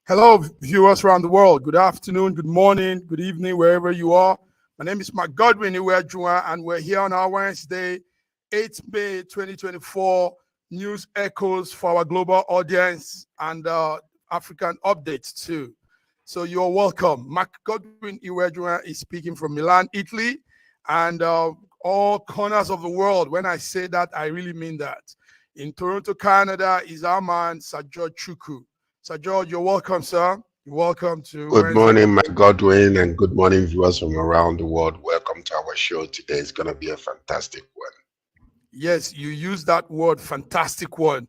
Hello, viewers around the world. Good afternoon, good morning, good evening, wherever you are. My name is Mark Godwin Iwejuwa, and we're here on our Wednesday, 8th May 2024, news echoes for our global audience and African updates too. So you're welcome. Mark Godwin Iwejuwa is speaking from Milan, Italy, and all corners of the world. When I say that, I really mean that. In Toronto, Canada, is our man, Sir George Chukwu. Sir George, you're welcome, sir. You're welcome to Good Wednesday. morning, my Godwin, and good morning, viewers from around the world. Welcome to our show today. It's going to be a fantastic one. Yes, you use that word, fantastic one.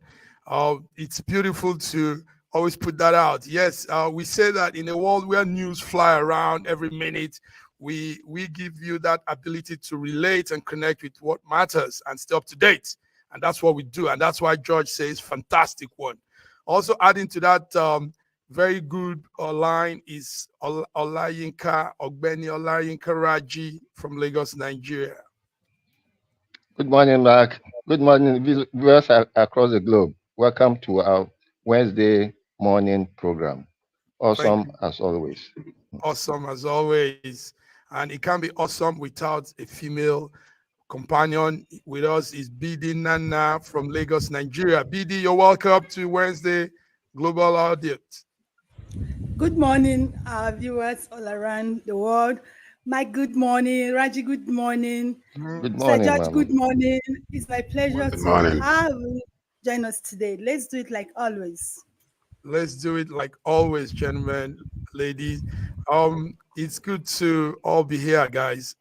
It's beautiful to always put that out. Yes, we say that in a world where news fly around every minute, we give you that ability to relate and connect with what matters and stay up to date. And that's what we do. And that's why George says fantastic one. Also adding to that very good line is Olayinka Ogbeni Olayinka Raji from Lagos, Nigeria. Good morning, Mark. Good morning, viewers across the globe. Welcome to our Wednesday morning program. Awesome as always. Awesome as always. And it can be awesome without a female companion. With us is BD Nana from Lagos, Nigeria. BD, you're welcome to Wednesday Global Audience. Good morning, viewers all around the world. Mike, good morning. Raji, good morning. Good morning, Sir George, Mama. good morning. It's my pleasure Good to morning. have you join us today. Let's do it like always. Let's do it like always, gentlemen, ladies. It's good to all be here, guys.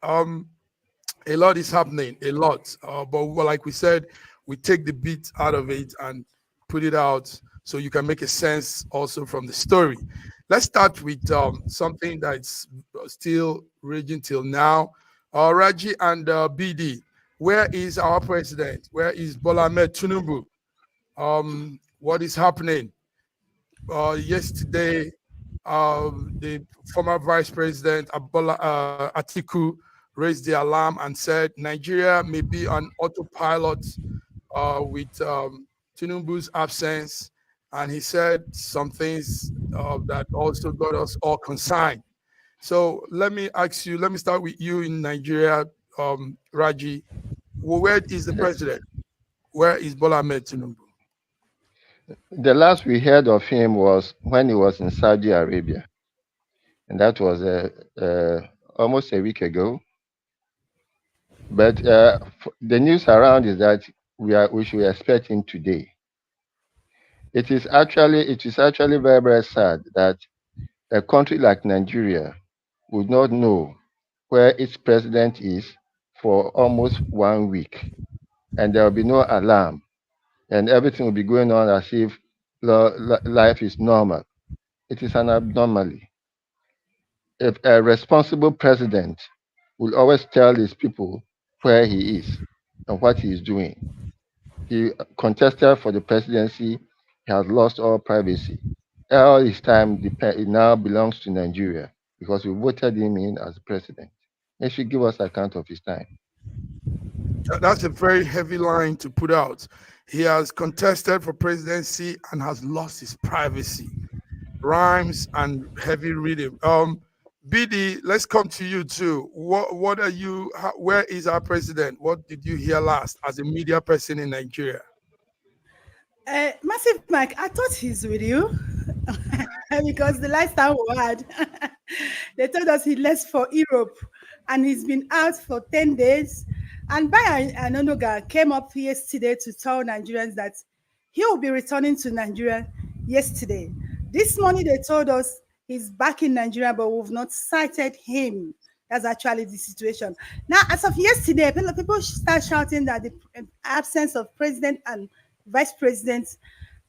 A lot is happening, a lot. But like we said, we take the beat out of it and put it out so you can make a sense also from the story. Let's start with something that's still raging till now. Raji and BD, where is our president? Where is Bola Ahmed Tinubu? What is happening? Yesterday, the former Vice President Atiku raised the alarm and said Nigeria may be on autopilot with Tinubu's absence. And he said some things that also got us all concerned. So let me ask you, let me start with you in Nigeria, Raji. Where is the president? Where is Bola Ahmed Tinubu? The last we heard of him was when he was in Saudi Arabia, and that was almost a week ago. But the news around is that we should expect him today. It is actually very, very sad that a country like Nigeria would not know where its president is for almost 1 week, and there will be no alarm, and everything will be going on as if life is normal. It is an abnormality. If a responsible president will always tell his people where he is and what he is doing. He contested for the presidency. He has lost all privacy. All his time it now belongs to Nigeria because we voted him in as president. He should give us account of his time. That's a very heavy line to put out. He has contested for presidency and has lost his privacy. Rhymes and heavy reading. BD, let's come to you too. What are you? Where is our president? What did you hear last as a media person in Nigeria? Massive Mike, I thought he's with you because the last time we had, they told us he left for Europe and he's been out for 10 days. And Bayo Anonoga came up yesterday to tell Nigerians that he will be returning to Nigeria yesterday. This morning they told us he's back in Nigeria, but we've not cited him. That's actually the situation. Now, as of yesterday, people start shouting that the absence of president and vice president,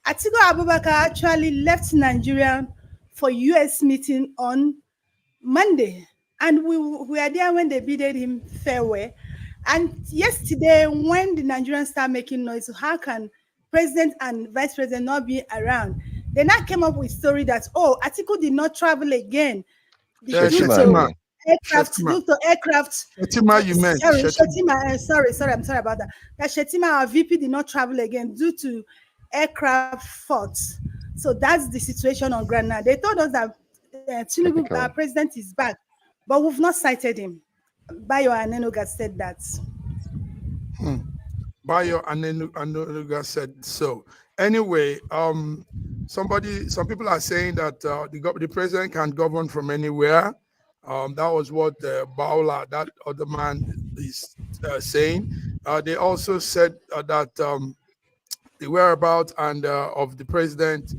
Atiku Abubakar actually left Nigeria for US meeting on Monday. And we were there when they bidded him farewell. And yesterday, when the Nigerians start making noise, how can president and vice president not be around? They now came up with story that, Atiku did not travel again. Shettima. Due to aircraft. Shettima, you meant. Shettima, sorry, I'm sorry about that. That Shettima, our VP, did not travel again due to aircraft faults. So that's the situation on ground now. They told us that Tinubu, our president, is back, but we've not cited him. Bayo Anenoga said that. Bayo Anenoga said so. Anyway, some people are saying that the president can govern from anywhere. That was what Baola, that other man, is saying. They also said that the whereabouts and of the president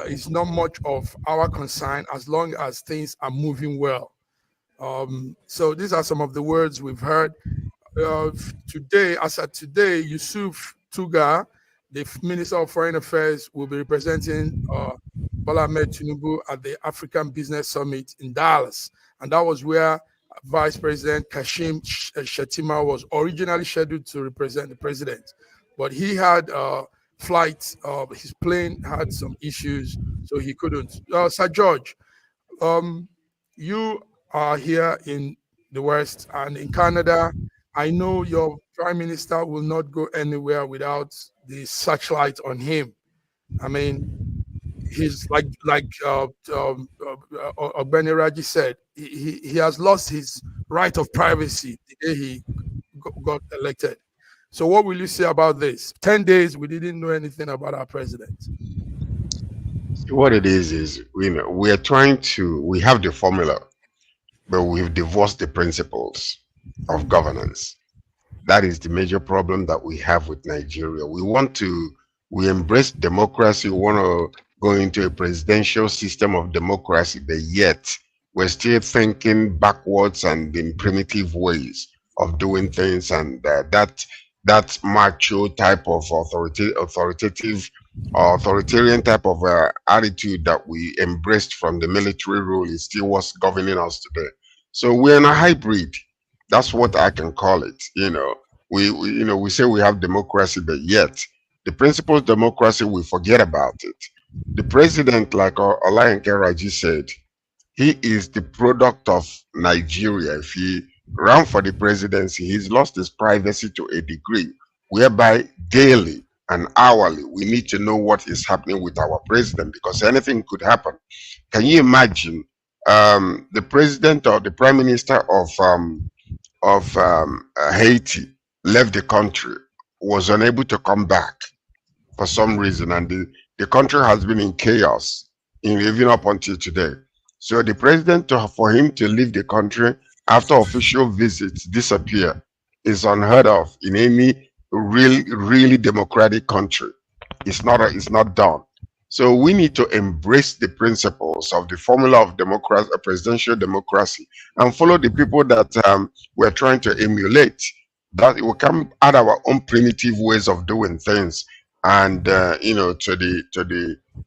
is not much of our concern as long as things are moving well. So these are some of the words we've heard. Today, as of today, Yusuf Tuga, the Minister of Foreign Affairs, will be representing Bola Ahmed Tinubu at the African Business Summit in Dallas. And that was where Vice President Kashim Shettima was originally scheduled to represent the president. But he had flight, his plane had some issues, so he couldn't. Sir George, you are here in the West and in Canada. I know your prime minister will not go anywhere without the searchlight on him. I mean, he's like Ogbeni Raji said, he has lost his right of privacy the day he got elected. So what will you say about this? 10 days, we didn't know anything about our president. What it is, we are trying to, we have the formula, but we've divorced the principles of governance. That is the major problem that we have with Nigeria. We embrace democracy, we want to go into a presidential system of democracy, but yet we're still thinking backwards and in primitive ways of doing things, and that macho type of authoritarian type of attitude that we embraced from the military rule is still what's governing us today. So we're in a hybrid. That's what I can call it. We say we have democracy, but yet the principles of democracy, we forget about it. The president, like Olayenke Raji said, he is the product of Nigeria. If he ran for the presidency, he's lost his privacy to a degree, whereby daily and hourly we need to know what is happening with our president, because anything could happen. Can you imagine the president or the prime minister of Haiti left the country, was unable to come back for some reason, and the country has been in chaos even up until today. So the president, for him to leave the country after official visits disappear is unheard of in any really democratic country. It's not done. So we need to embrace the principles of the formula of democracy, presidential democracy, and follow the people that we're trying to emulate. That we can add our own primitive ways of doing things, and to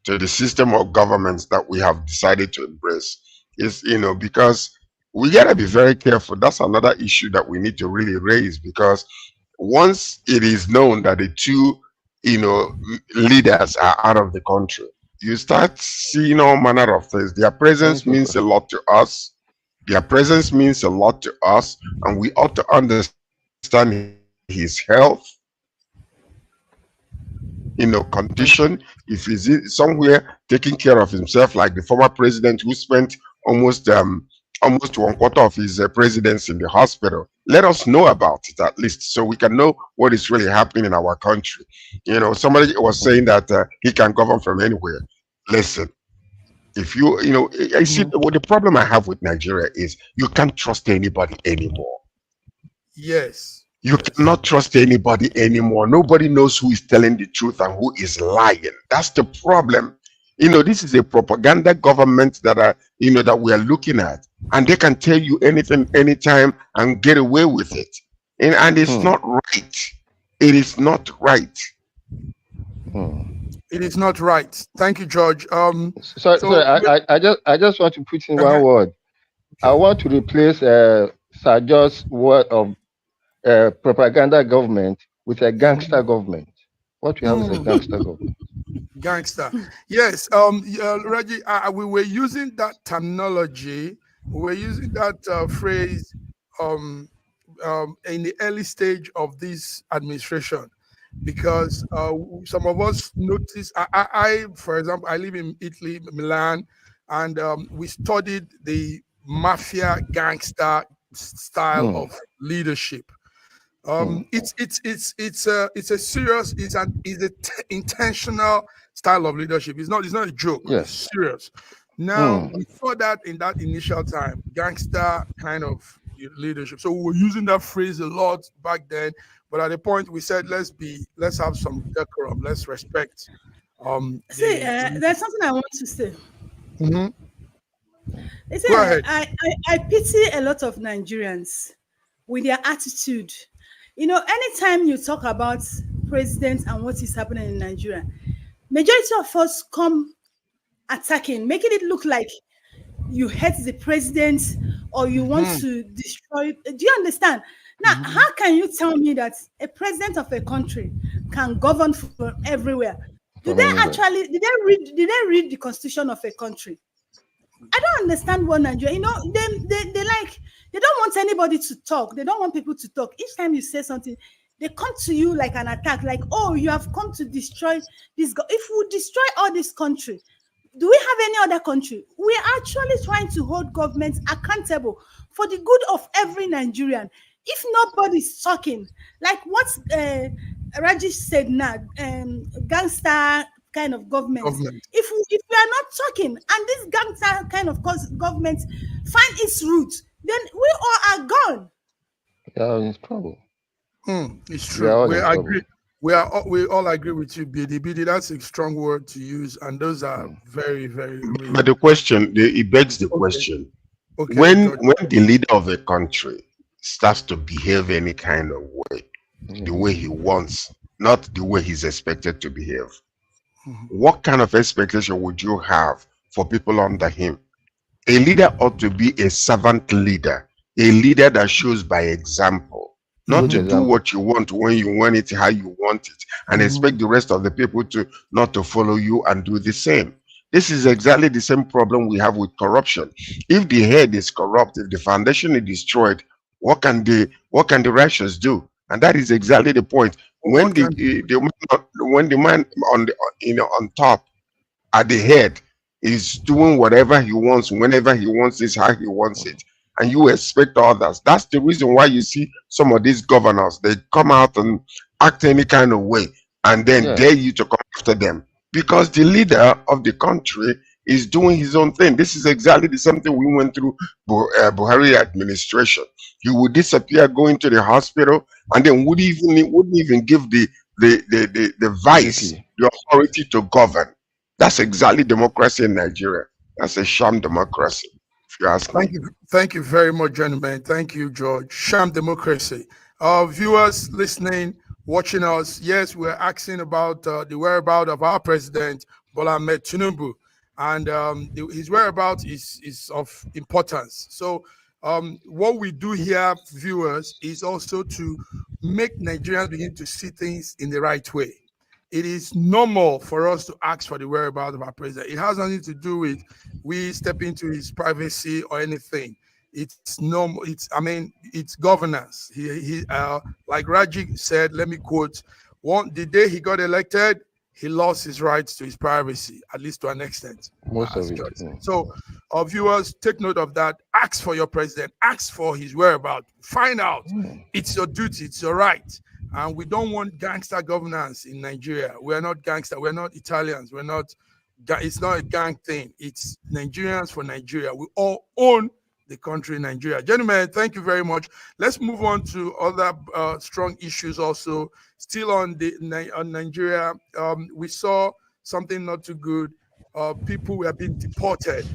the system of governments that we have decided to embrace. Is because we gotta be very careful. That's another issue that we need to really raise, because once it is known that the two leaders are out of the country, you start seeing all manner of things. Their presence means a lot to us. Their presence means a lot to us, and we ought to understand his health, condition. If he's somewhere taking care of himself, like the former president who spent almost 1/4 of his presidency in the hospital, let us know about it at least, so we can know what is really happening in our country. Somebody was saying that he can govern from anywhere. Listen, if I see the problem I have with Nigeria is you can't trust anybody anymore. Yes. You cannot trust anybody anymore. Nobody knows who is telling the truth and who is lying. That's the problem. This is a propaganda government that that we are looking at, and they can tell you anything, anytime, and get away with it. And it's not right. It is not right. It is not right. Thank you, George. I just want to put in one word. I want to replace Sir George's word of propaganda government with a gangster government. What we have is a gangster government. Gangster. Yes. Reggie, we were using that terminology. We were using that phrase in the early stage of this administration. because some of us notice. For example, I live in Italy, Milan, and we studied the mafia gangster style Mm. of leadership. Mm. It's a serious, intentional style of leadership. It's not a joke. Yes. It's serious. Now Mm. we saw that in that initial time, gangster kind of leadership. So we were using that phrase a lot back then. But at the point we said, let's have some decorum, let's respect See, the there's something I want to say. Mhm. You see, Go ahead. I pity a lot of Nigerians with their attitude. You know, anytime you talk about president and what is happening in Nigeria, majority of us come attacking, making it look like you hate the president or you want Mhm. to destroy. Do you understand? Now, Mhm. how can you tell me that a president of a country can govern from everywhere? Do From they anywhere. actually did they read the constitution of a country? I don't understand what Nigeria, they like, they don't want anybody to talk. They don't want people to talk. Each time you say something, they come to you like an attack, like, oh, you have come to destroy this. If we destroy all this country, do we have any other country? We are actually trying to hold governments accountable for the good of every Nigerian. If nobody's talking, like what Rajesh said now, gangster kind of government. Government. If we are not talking, and this gangster kind of government find its roots, then we all are gone. We are in trouble. It's We are true. all We in agree. trouble. We all agree with you, BD. BD, that's a strong word to use, and those are Mm. very, very But real. the question, it begs the Okay. question: Okay, when George. the leader of a country starts to behave any kind of way, the Yes. way he wants, not the way he's expected to behave, Mhm. what kind of expectation would you have for people under him? A leader ought to be a servant leader, a leader that shows by example, not Good to Mhm. do example. what you want when you want it, how you want it, and Mhm. expect the rest of the people to not to follow you and do the same. This is exactly the same problem we have with corruption. If the head is corrupt, if the foundation is destroyed, what can the righteous do? And that is exactly the point. When What can when the man on the on top at the head is doing whatever he wants, whenever he wants it, how he wants it, and you expect others. That's the reason why you see some of these governors, they come out and act any kind of way and then Yeah. dare you to come after them because the leader of the country is doing his own thing. This is exactly the same thing we went through Buhari administration. He would disappear, go into the hospital, and then wouldn't even give the vice DP. the authority to govern. That's exactly democracy in Nigeria. That's a sham democracy, if you ask me. Thank you very much, gentlemen. Thank you, George. Sham democracy. Viewers listening, watching us, yes, we're asking about the whereabouts of our president, Bola Ahmed Tinubu, and his whereabouts is of importance. So, what we do here, viewers, is also to make Nigerians begin to see things in the right way. It is normal for us to ask for the whereabouts of our president. It has nothing to do with we step into his privacy or anything. It's normal. It's governance. Like Raji said. Let me quote: the day he got elected, he lost his rights to his privacy, at least to an extent, Most as of it. George said. So, our viewers, take note of that. Ask for your president. Ask for his whereabouts. Find out. Mm. It's your duty. It's your right. And we don't want gangster governance in Nigeria. We're not gangster. We're not Italians. We're not. It's not a gang thing. It's Nigerians for Nigeria. We all own the country, Nigeria. Gentlemen, thank you very much. Let's move on to other strong issues. Also, still on Nigeria, we saw something not too good. People were being deported.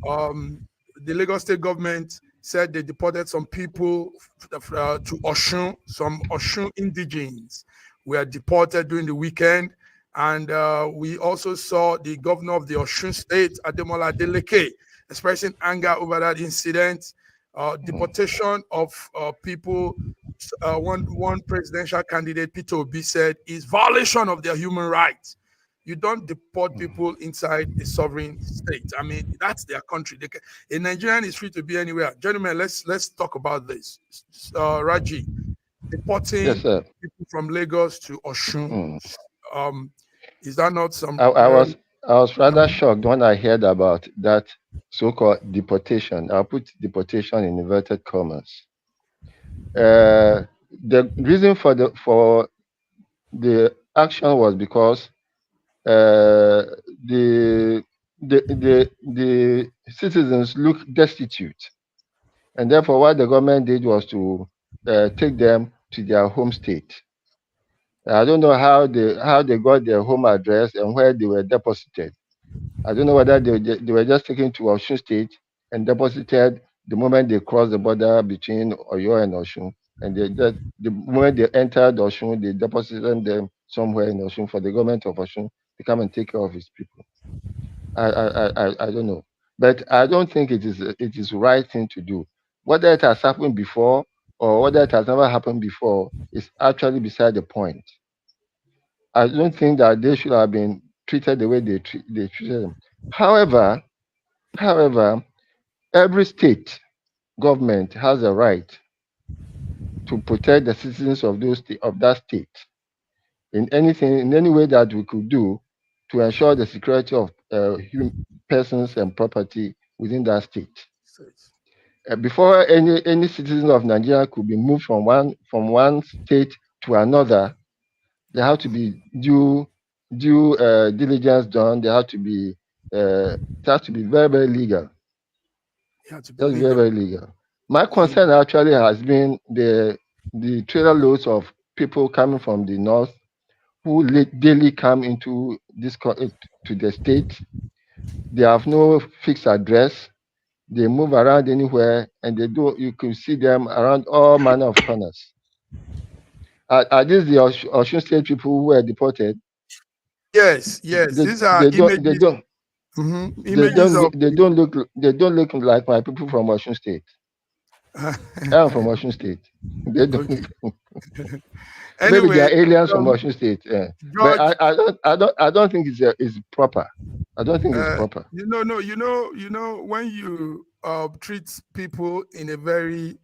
The Lagos state government said they deported some people to Osun. Some Osun indigenes were deported during the weekend. And we also saw the governor of the Osun state, Ademola Adeleke, expressing anger over that incident. Deportation of people. One presidential candidate, Peter Obi, said is violation of their human rights. You don't deport people inside a sovereign state. I mean, that's their country. A Nigerian is free to be anywhere. Gentlemen, let's talk about this. Raji, deporting Yes, sir. people from Lagos to Osun. Mm. Is that not some I was rather Mhm. shocked when I heard about that so-called deportation. I'll put deportation in inverted commas. The reason for the action was because the the citizens look destitute, and therefore what the government did was to take them to their home state. I don't know how they got their home address and where they were deposited. I don't know whether they were just taken to Osun State and deposited the moment they crossed the border between Oyo and Osun. And they just the moment they entered Osun, they deposited them somewhere in Osun for the government of Osun to come and take care of its people. I don't know, but I don't think it is the right thing to do. Whether it has happened before or whether it has never happened before is actually beside the point. I don't think that they should have been treated the way they treated them. However, every state government has a right to protect the citizens of of that state in any way that we could do to ensure the security of persons and property within that state. Before any citizen of Nigeria could be moved from one state to another, there have to be due diligence done. There have to be it has to be very legal. You have to It be has to be legal. very legal. My concern actually has been the trailer loads of people coming from the north who daily come into to the state. They have no fixed address. They move around anywhere, and you can see them around all manner of corners. Are these the Osun State people who were deported? Yes, They, these are they don't they images. don't Images of they don't look like my people from Osun State. I'm from Osun State. They don't. Okay. Maybe they Anyway, are aliens from Osun State. But George, I don't think it's proper. I don't think it's proper. when you treat people in a very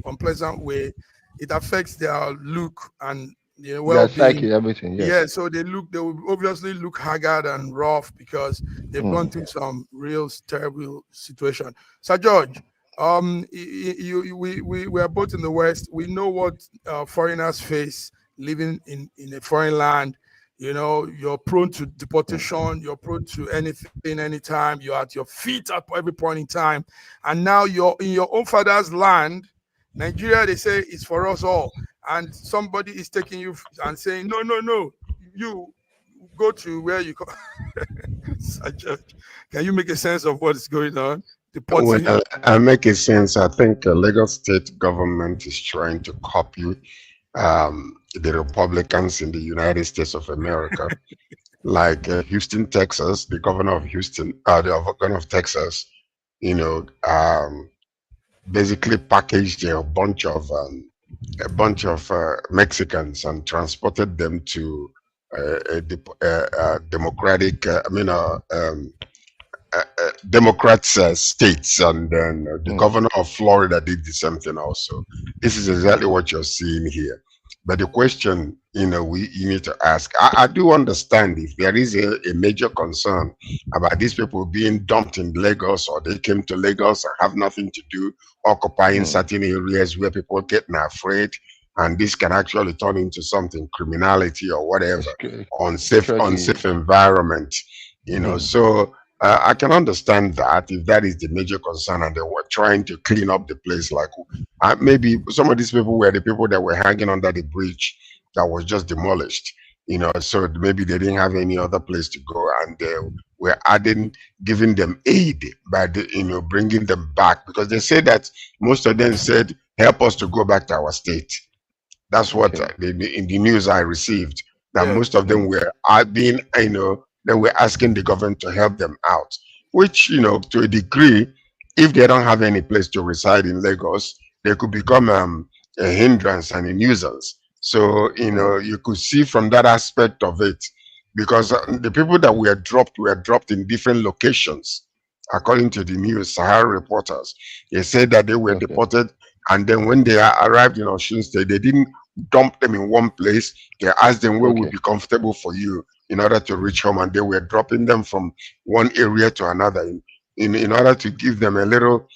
unpleasant way, it affects their look and their Their well-being. psyche, everything. Yes. Yeah, so they will obviously look haggard and rough because they've gone through some real terrible situation. Sir George, we are both in the West. We know what foreigners face living in a foreign land. You know, you're prone to deportation, you're prone to anything, anytime, you're at your feet at every point in time. And now you're in your own father's land. Nigeria, they say, is for us all. And somebody is taking you and saying, no, you go to where you come. Can you make a sense of what is going on? Deporting. Well, I make a sense. I think the Lagos state government is trying to copy the Republicans in the United States of America, like Houston, Texas. The governor of Houston, the governor of Texas, basically packaged a bunch of Mexicans and transported them to democratic, Democrats states, and then the governor of Florida did the same thing also. This is exactly what you're seeing here. But the question, you need to ask, I do understand if there is a major concern about these people being dumped in Lagos, or they came to Lagos and have nothing to do, occupying certain areas where people getting afraid, and this can actually turn into something, criminality or whatever, unsafe environment, so I can understand that if that is the major concern and they were trying to clean up the place, like maybe some of these people were the people that were hanging under the bridge that was just demolished, so maybe they didn't have any other place to go, and they were giving them aid by bringing them back, because they said that most of them said, help us to go back to our state. That's what in the news I received, that most of them were being, they were asking the government to help them out, which, to a degree, if they don't have any place to reside in Lagos, they could become a hindrance and a nuisance. So, you could see from that aspect of it, because the people that were dropped in different locations, according to the news, Sahara reporters. They said that they were deported And then when they arrived in Osun State, they didn't dump them in one place. They asked them where would be comfortable for you in order to reach home, and they were dropping them from one area to another in order to give them a little,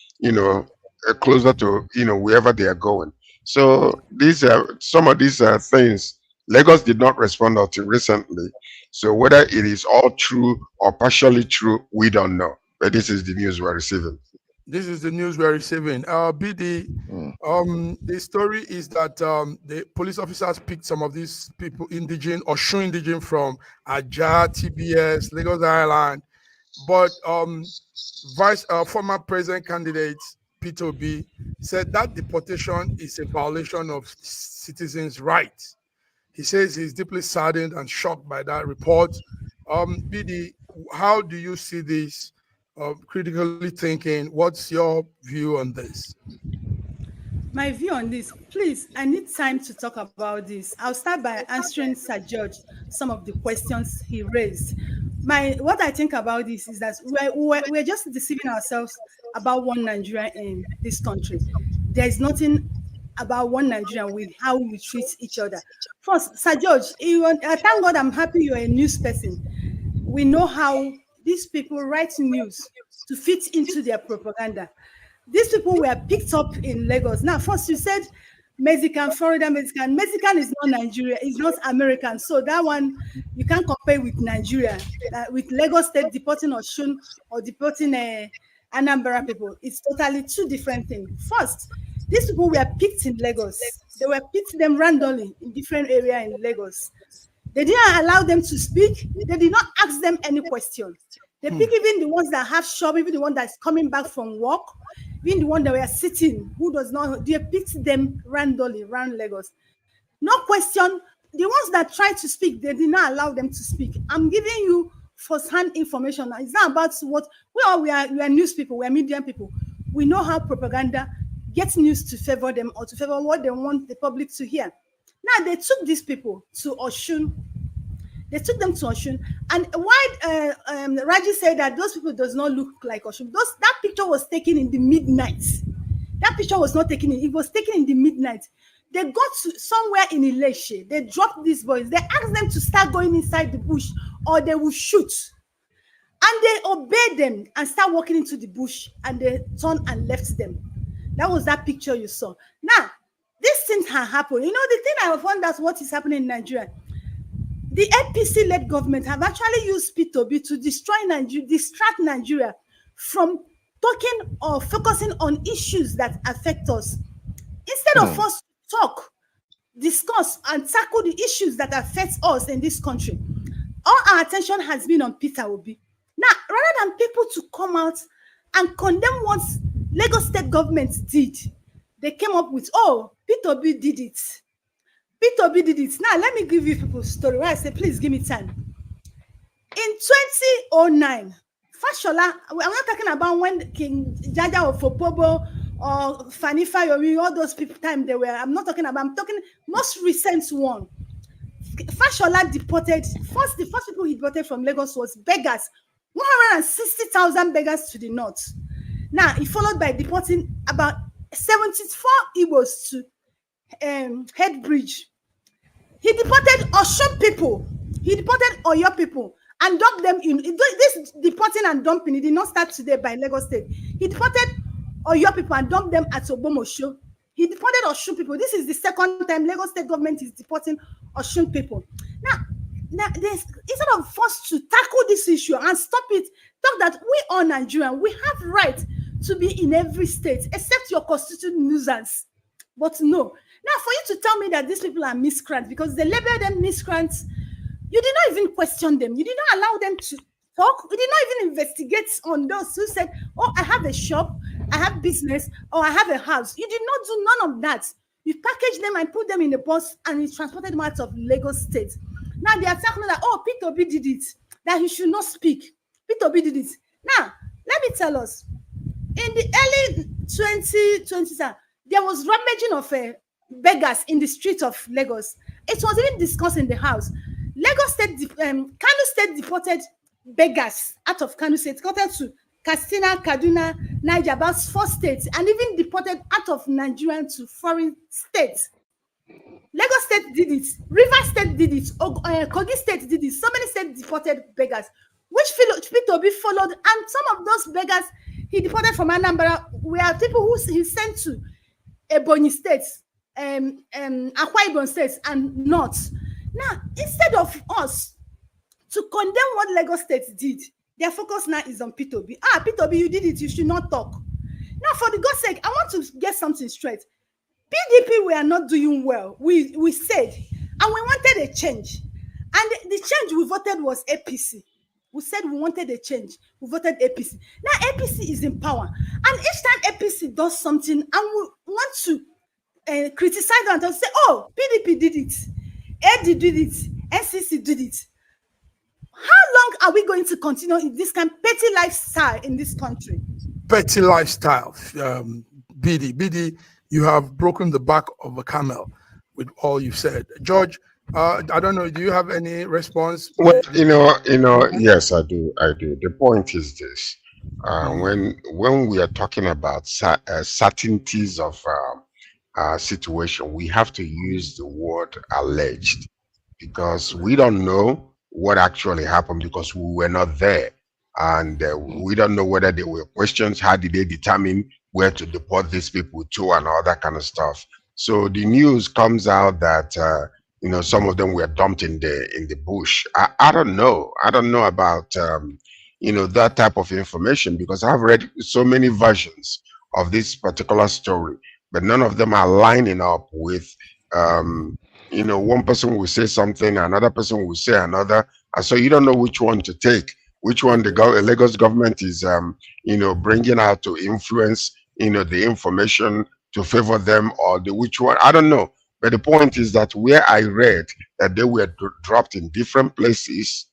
closer to wherever they are going. So these are some of these things. Lagos did not respond until recently. So whether it is all true or partially true, we don't know. But this is the news we're receiving. This is the news we're receiving. BD, the story is that the police officers picked some of these people, Osun indigene from Aja, TBS, Lagos Island, but former president candidate Peter Obi said that deportation is a violation of citizens' rights. He says he's deeply saddened and shocked by that report. BD, how do you see this? Critically thinking, what's your view on this? My view on this, please, I need time to talk about this. I'll start by answering Sir George some of the questions he raised. What I think about this is that we're just deceiving ourselves about one Nigeria in this country. There's nothing about one Nigeria with how we treat each other. First, Sir George, thank God I'm happy you're a news person. We know how these people write news to fit into their propaganda. These people were picked up in Lagos. Now, first you said Mexican, Florida Mexican. Mexican is not Nigeria, it's not American. So that one, you can't compare with Nigeria, with Lagos State deporting Osun or deporting Anambra people. It's totally two different things. First, these people were picked in Lagos. They were picked them randomly in different areas in Lagos. They didn't allow them to speak. They did not ask them any questions. They pick even the ones that have shop, even the one that's coming back from work, even the one that were sitting, who does not, they picked them randomly around Lagos. No question. The ones that tried to speak, they did not allow them to speak. I'm giving you first-hand information. It's not about what we are news people, we are media people. We know how propaganda gets news to favor them or to favor what they want the public to hear. Now, they took these people to Osun. They took them to Osun. And why Raji said that those people does not look like Osun? That picture was taken in the midnight. That picture was not taken it was taken in the midnight. They got to somewhere in Ileshe. They dropped these boys. They asked them to start going inside the bush or they will shoot. And they obeyed them and start walking into the bush, and they turned and left them. That was that picture you saw. Now, these things have happened. You know, the thing I found that's what is happening in Nigeria. The APC-led government have actually used P2B to destroy Nigeria, distract Nigeria from talking or focusing on issues that affect us. Instead of us to talk, discuss, and tackle the issues that affect us in this country, all our attention has been on Peter Obi. Now, rather than people to come out and condemn what Lagos State government did, they came up with, Peter Obi did it. Peter Obi did it. Now, let me give you people's story. Where I say, please give me time. In 2009, Fashola, I'm not talking about when King Jaja of Fopobo or Fani Fayomi, all those people time they were. I'm talking most recent one. Fashola deported, the first people he deported from Lagos was beggars, 160,000 beggars to the north. Now, he followed by deporting about 74 Igbos to Head Bridge. He deported Osun people. He deported Oyo people and dumped them in. This deporting and dumping, it did not start today by Lagos State. He deported Oyo people and dumped them at Obomosho. He deported Osun people. This is the second time Lagos State government is deporting Osun people. Now instead of us to tackle this issue and stop it, talk that we are Nigerian, we have right to be in every state except your constituted nuisance. But no. Now, for you to tell me that these people are miscreants because they label them miscreants, you did not even question them. You did not allow them to talk. You did not even investigate on those who said, I have a shop, I have business, or I have a house. You did not do none of that. You packaged them and put them in the bus and you transported them out of Lagos State. Now they are talking that, Peter Obi did it, that he should not speak. Peter Obi did it. Now, let me tell us, in the early 2020s, there was rummaging of beggars in the streets of Lagos. It was even discussed in the house. Lagos State, Kano State deported beggars out of Kano State, deported to Katsina, Kaduna, Niger, about 4 states, and even deported out of Nigeria to foreign states. Lagos State did it. Rivers State did it. Kogi State did it. So many states deported beggars, which P2B followed. And some of those beggars he deported from Anambra were people who he sent to Ebonyi State, Akwa Ibom State, and North. Now, instead of us to condemn what Lagos State did, their focus now is on P2B. P2B, you did it. You should not talk. Now, for the God's sake, I want to get something straight. PDP were not doing well. We said, and we wanted a change. And the change we voted was APC. We said we wanted a change. We voted APC. Now APC is in power. And each time APC does something and we want to criticize them and say, oh, PDP did it. AD did it. NCC did it. How long are we going to continue in this kind of petty lifestyle in this country? Petty lifestyle. BD, you have broken the back of a camel with all you said. George, I don't know, do you have any response? Well, yes, I do. The point is this: when we are talking about certainties of situation, we have to use the word alleged, because we don't know what actually happened because we were not there, and we don't know whether there were questions. How did they determine where to deport these people to and all that kind of stuff? So the news comes out that some of them were dumped in the bush. I don't know. I don't know about that type of information, because I've read so many versions of this particular story, but none of them are lining up with one person will say something, another person will say another, and so you don't know which one to take, which one the Lagos government is bringing out to influence the information to favor them, or which one, I don't know. But the point is that where I read that they were dropped in different places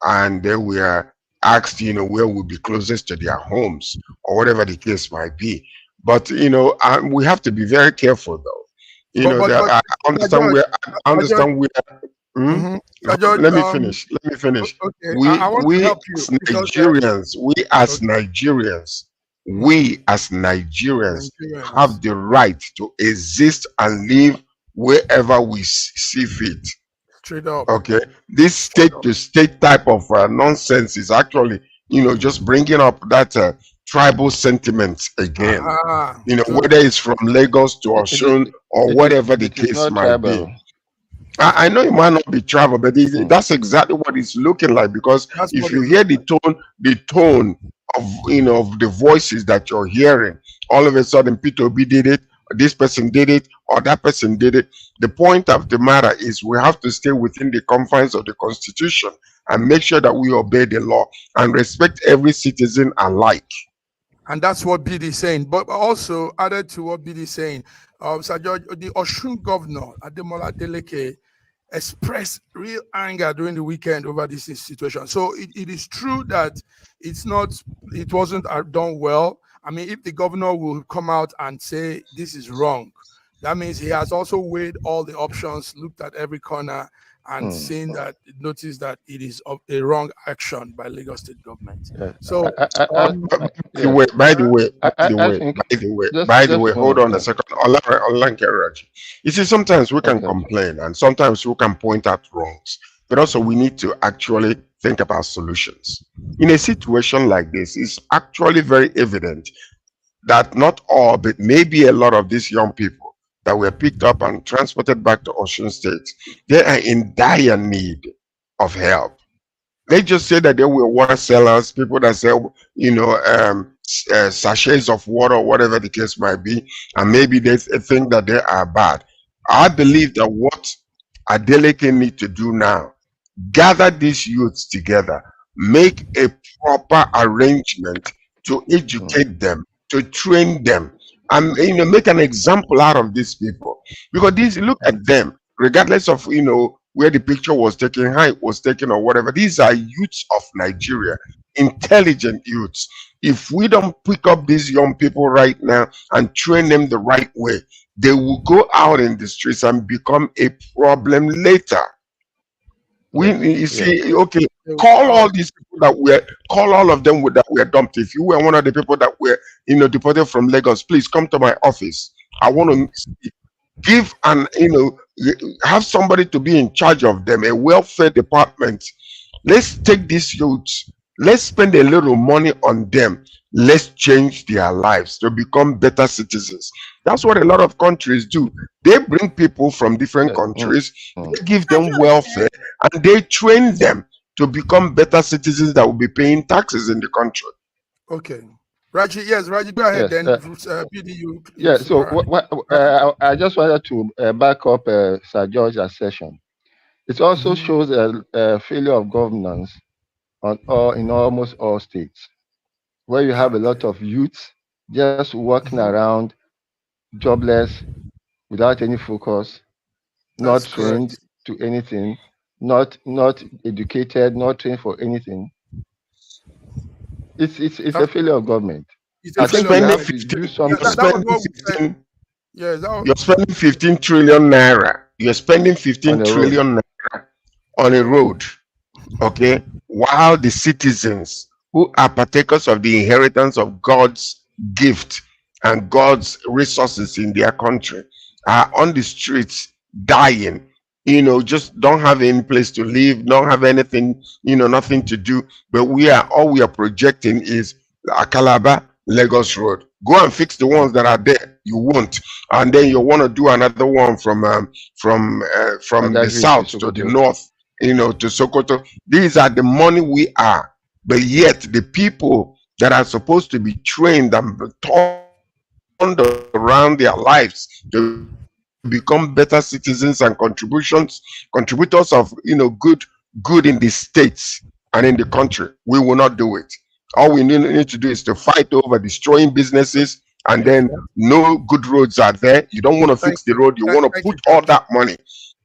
and they were asked, where would be closest to their homes or whatever the case might be. But, we have to be very careful though. I understand where, let me finish. Okay. We as Nigerians have the right to exist and live wherever we see fit. Straight up. Okay, this state-to-state type of nonsense is actually, just bringing up that tribal sentiments again. Whether it's from Lagos to Osun or whatever the case might be. I know it might not be travel, but that's exactly what it's looking like, because if you hear the tone of the voices that you're hearing, all of a sudden P2B did it, this person did it, or that person did it. The point of the matter is we have to stay within the confines of the Constitution and make sure that we obey the law and respect every citizen alike. And that's what BD is saying. But also added to what BD is saying, Sir George, the Osun governor, Ademola Adeleke, expressed real anger during the weekend over this situation. So it is true that it wasn't done well. I mean, if the governor will come out and say this is wrong, that means he has also weighed all the options, looked at every corner, and noticed that it is a wrong action by Lagos State government. So, by the way, hold on a second. You see, sometimes we can complain and sometimes we can point out wrongs, but also we need to actually think about solutions. In a situation like this, it's actually very evident that not all, but maybe a lot of these young people that were picked up and transported back to Osun State, they are in dire need of help. They just say that they were water sellers, people that sell, sachets of water or whatever the case might be, and maybe they think that they are bad. I believe that what Adeleke need to do now, gather these youths together, make a proper arrangement to educate them, to train them, and make an example out of these people, because look at them, regardless of where the picture was taken, how it was taken, or whatever. These are youths of Nigeria, intelligent youths. If we don't pick up these young people right now and train them the right way, they will go out in the streets and become a problem later. You see, okay, call all these people call all of them that were dumped. If you were one of the people that were, deported from Lagos, please come to my office. I want to give have somebody to be in charge of them, a welfare department. Let's take these youths, let's spend a little money on them, let's change their lives to become better citizens. That's what a lot of countries do. They bring people from different countries, they give them welfare, and they train them to become better citizens that will be paying taxes in the country. Okay. Raji, Raji, go ahead then. PDU. Yeah, so I just wanted to back up Sir George's assertion. It also shows a failure of governance in almost all states, where you have a lot of youths just walking around jobless, without any focus, not trained to anything, not educated, not trained for anything. It's a failure of government. You're spending 15 trillion naira. You're spending 15 trillion naira on a road, okay? While the citizens who are partakers of the inheritance of God's gift and God's resources in their country are on the streets dying, just don't have any place to live, don't have anything, nothing to do. But all we are projecting is a Calabar Lagos road. Go and fix the ones that are there. You won't, and then you want to do another one from the south to the north, to Sokoto. These are the money we are, but yet the people that are supposed to be trained and turned around their lives to become better citizens and contributors of good in the states and in the country, we will not do it. All we need to do is to fight over destroying businesses, and then no good roads are there. You don't want to fix the road, you want to put all that money.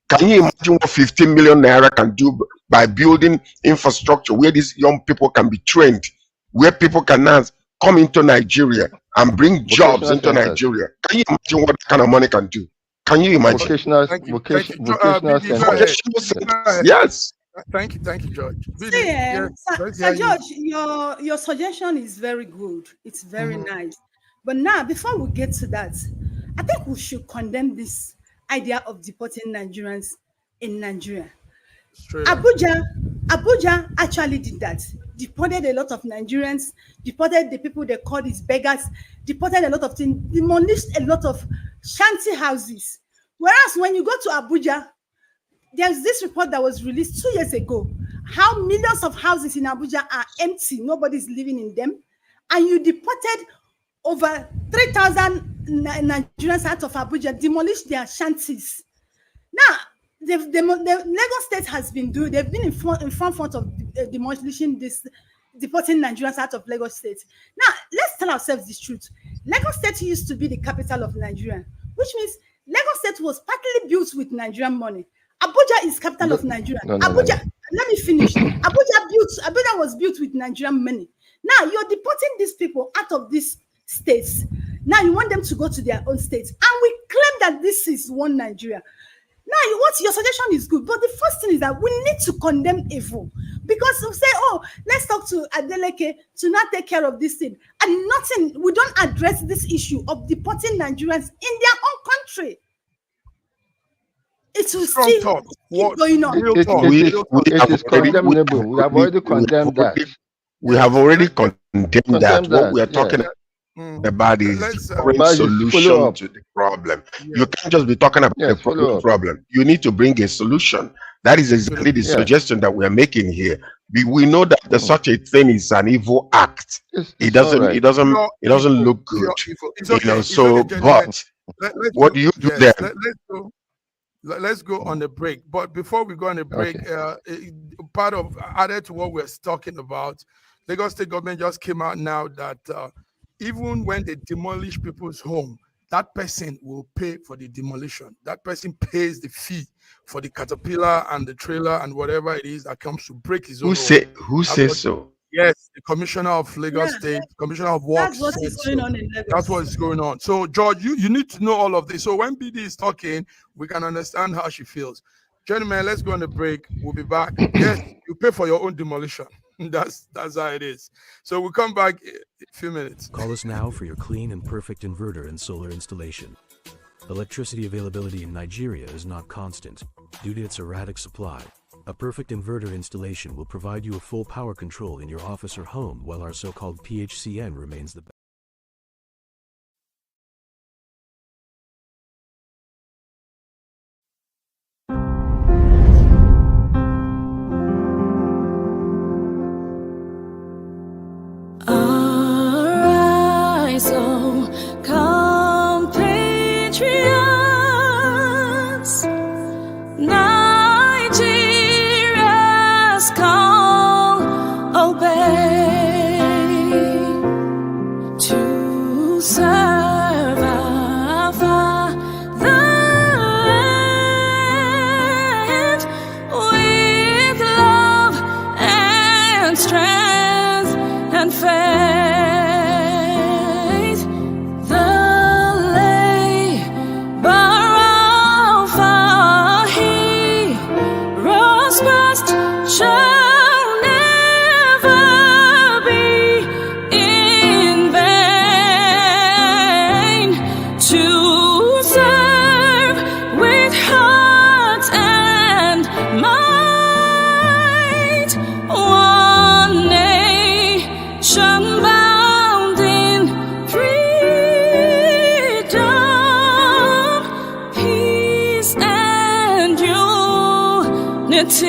Can you imagine what 15 million naira can do by building infrastructure where these young people can be trained, where people can now come into Nigeria and bring jobs into Nigeria? Can you imagine what that kind of money can do? Can you imagine? Vocational yes. Thank you, George. Sir George, your suggestion is very good. It's very nice. But now, before we get to that, I think we should condemn this idea of deporting Nigerians in Nigeria. Abuja actually did that. Deported a lot of Nigerians, deported the people they call these beggars, deported a lot of things, demolished a lot of shanty houses. Whereas when you go to Abuja, there's this report that was released 2 years ago, how millions of houses in Abuja are empty, nobody's living in them, and you deported over 3,000 Nigerians out of Abuja, demolished their shanties. Now, the Lagos State has been doing, they've been in front of demolishing this, deporting Nigerians out of Lagos State. Now, let's tell ourselves the truth. Lagos State used to be the capital of Nigeria, which means Lagos State was partly built with Nigerian money. Abuja is capital of Nigeria. Abuja, let me finish. Abuja was built with Nigerian money. Now you're deporting these people out of these states. Now you want them to go to their own states, and we claim that this is one Nigeria. Now, what your suggestion is good, but the first thing is that we need to condemn evil, because we say, "Oh, let's talk to Adeleke to not take care of this thing," and nothing. We don't address this issue of deporting Nigerians in their own country. It will still keep going on. It is condemnable. We have already condemned that. We have already condemned that. What we are talking about is a solution to the problem. You can't just be talking about the problem. You need to bring a solution. That is exactly the suggestion that we are making here. We know that such a thing is an evil act. It doesn't look good. But what do you do then? Let's go on a break. But before we go on a break, part of added to what we're talking about, Lagos State government just came out now that even when they demolish people's home, that person will pay for the demolition. That person pays the fee for the caterpillar and the trailer and whatever it is that comes to break his own. Who says so? Yes, the commissioner of Lagos State, commissioner of works. That's what is going on in Lagos. That's what is going on. So, George, you need to know all of this. So when BD is talking, we can understand how she feels. Gentlemen, let's go on the break. We'll be back. Yes, you pay for your own demolition. That's how it is. So we'll come back in a few minutes. Call us now for your clean and perfect inverter and solar installation. Electricity availability in Nigeria is not constant due to its erratic supply. A perfect inverter installation will provide you a full power control in your office or home, while our so-called PHCN remains the best. Arise, oh, compatriots, Nigeria's call, obey, to serve our fatherland with love and strength and faith. The labor of our heroes past shall never be in vain. To serve with heart and might, one nation bound in freedom, peace and unity.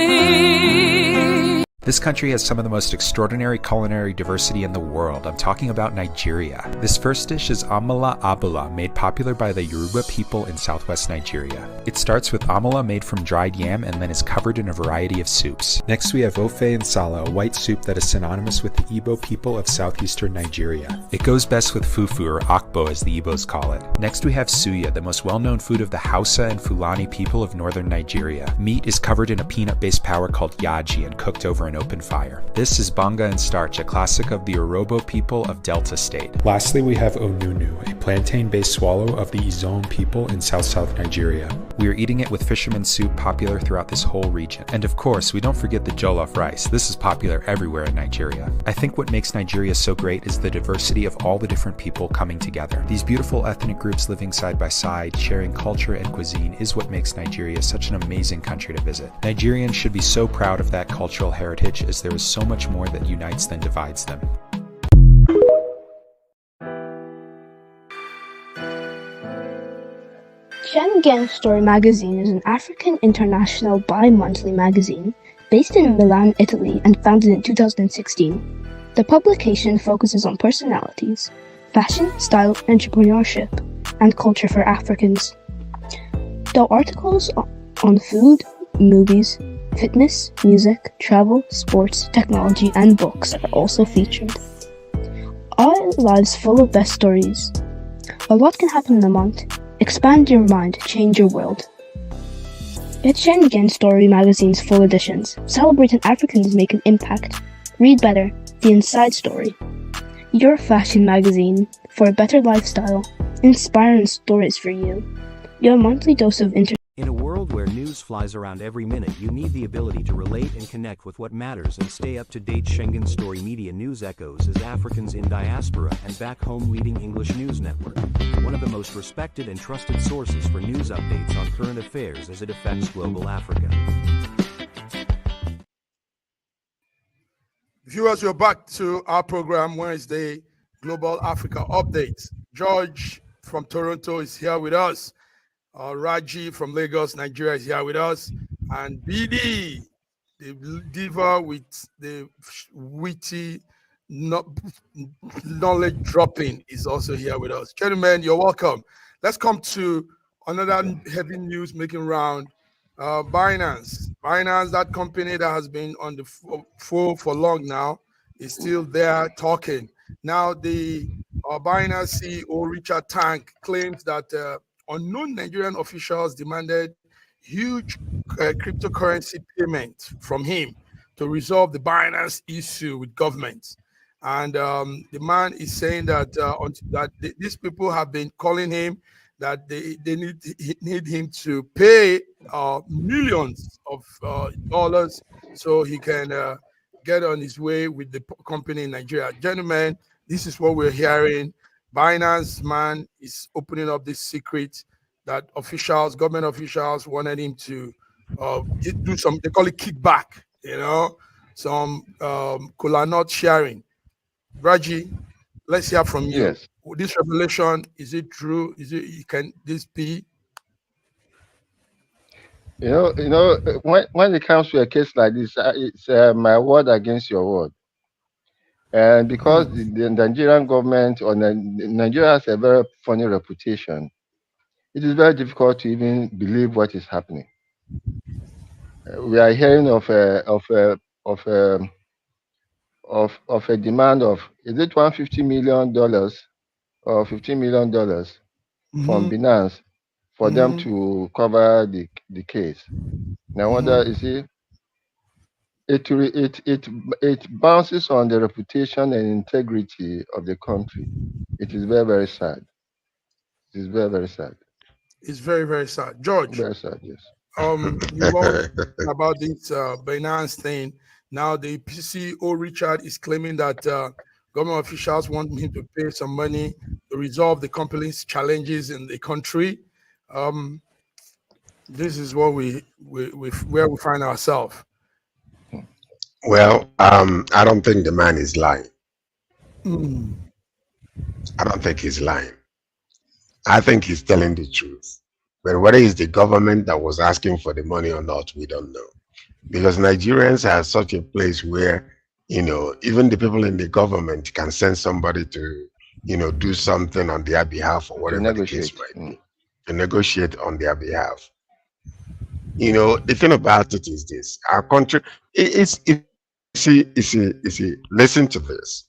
This country has some of the most extraordinary culinary diversity in the world. I'm talking about Nigeria. This first dish is amala abula, made popular by the Yoruba people in southwest Nigeria. It starts with amala made from dried yam and then is covered in a variety of soups. Next we have ofe nsala, a white soup that is synonymous with the Igbo people of southeastern Nigeria. It goes best with fufu, or akbo as the Igbos call it. Next we have suya, the most well-known food of the Hausa and Fulani people of northern Nigeria. Meat is covered in a peanut-based powder called yaji and cooked over an open fire. This is banga and starch, a classic of the Urhobo people of Delta State. Lastly, we have onunu, a plantain-based swallow of the Izon people in South Nigeria. We are eating it with fisherman soup, popular throughout this whole region. And of course, we don't forget the jollof rice. This is popular everywhere in Nigeria. I think what makes Nigeria so great is the diversity of all the different people coming together. These beautiful ethnic groups living side by side, sharing culture and cuisine, is what makes Nigeria such an amazing country to visit. Nigerians should be so proud of that cultural heritage, as there is so much more that unites than divides them. Schengen Story magazine is an African international bi-monthly magazine based in Milan, Italy, and founded in 2016. The publication focuses on personalities, fashion, style, entrepreneurship, and culture for Africans. Though articles on food, movies, fitness, music, travel, sports, technology, and books are also featured. Our lives full of best stories. A lot can happen in a month. Expand your mind, change your world. Get Schengen Story magazine's full editions. Celebrating Africans make an impact. Read better, the inside story. Your fashion magazine for a better lifestyle. Inspiring stories for you. Your monthly dose of In a world where news flies around every minute, you need the ability to relate and connect with what matters and stay up to date. Schengen Story Media News Echoes is Africans in Diaspora and back home leading English news network. One of the most respected and trusted sources for news updates on current affairs as it affects global Africa. Viewers, we're back to our program, Wednesday Global Africa Update. George from Toronto is here with us. Raji from Lagos, Nigeria is here with us. And BD, the diva with the witty knowledge dropping, is also here with us. Gentlemen, you're welcome. Let's come to another heavy news making round. Binance, that company that has been on the phone for long now, is still there talking. Now, the Binance CEO, Richard Tank, claims that unknown Nigerian officials demanded huge cryptocurrency payment from him to resolve the Binance issue with government. And the man is saying that these people have been calling him, that they need him to pay millions of dollars so he can get on his way with the company in Nigeria. Gentlemen, this is what we're hearing. Binance man is opening up this secret that officials, government officials, wanted him to do some, they call it kickback, some cola nut sharing. Raji, let's hear from you. Yes. This revelation, is it true? Can this be? When it comes to a case like this, it's my word against your word. And because the Nigerian government or Nigeria has a very funny reputation, it is very difficult to even believe what is happening. We are hearing of a demand of, is it $150 million or $15 million from Binance for them to cover the case. Now, wonder, you see, it bounces on the reputation and integrity of the country. It is very, very sad. It is very, very sad. It's very, very sad. George. Very sad, yes. You've always talked about this Binance thing. Now the PCO Richard is claiming that government officials want him to pay some money to resolve the company's challenges in the country. This is what where we find ourselves. Well, I don't think the man is lying. I don't think he's lying. I think he's telling the truth. But whether it's the government that was asking for the money or not, we don't know. Because Nigerians are such a place where, even the people in the government can send somebody to, do something on their behalf or whatever the case might be, to negotiate on their behalf. The thing about it is this: our country, listen to this.